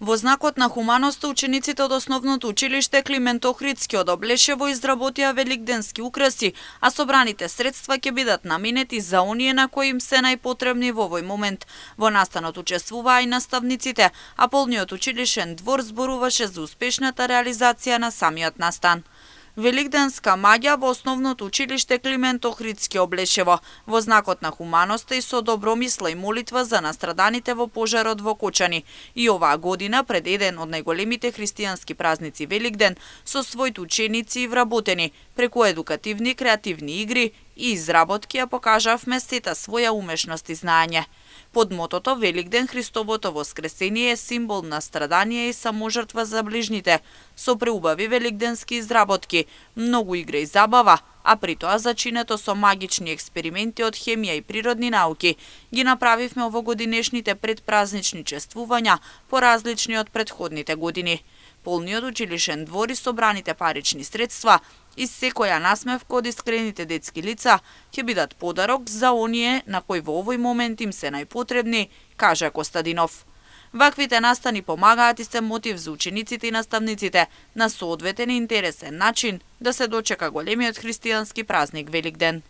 Во знакот на хуманоста, учениците од основното училиште Климент Охридски од Облешево изработија великденски украси, а собраните средства ќе бидат наменети за оние на кои им се најпотребни во овој момент. Во настанот учествуваа и наставниците, а полниот училишен двор зборуваше за успешната реализација на самиот настан. Великденска маѓа во основното училиште Климент Охридски Облешево, во знакот на хуманоста и со добромисла и молитва за настраданите во пожарот во Кочани. И оваа година, пред еден од најголемите христијански празници Великден, со своите ученици и вработени, преку едукативни креативни игри и изработки ја покажавме сета своја умешност и знаење. Под мотото Великден Христовото воскресение е символ на страдање и саможртва за ближните, со преубави великденски изработки, многу игра и забава, а при тоа зачинето со магични експерименти од хемија и природни науки, ги направивме овогодинешните предпразнични чествувања поразлични од претходните години. Полниот училишен двор и собраните парични средства и секоја насмевка од искрените детски лица ќе бидат подарок за оние на кои во овој момент им се најпотребни, кажа Костадинов. Ваквите настани помагаат и се мотив за учениците и наставниците на соодветен и интересен начин да се дочека големиот христијански празник Великден.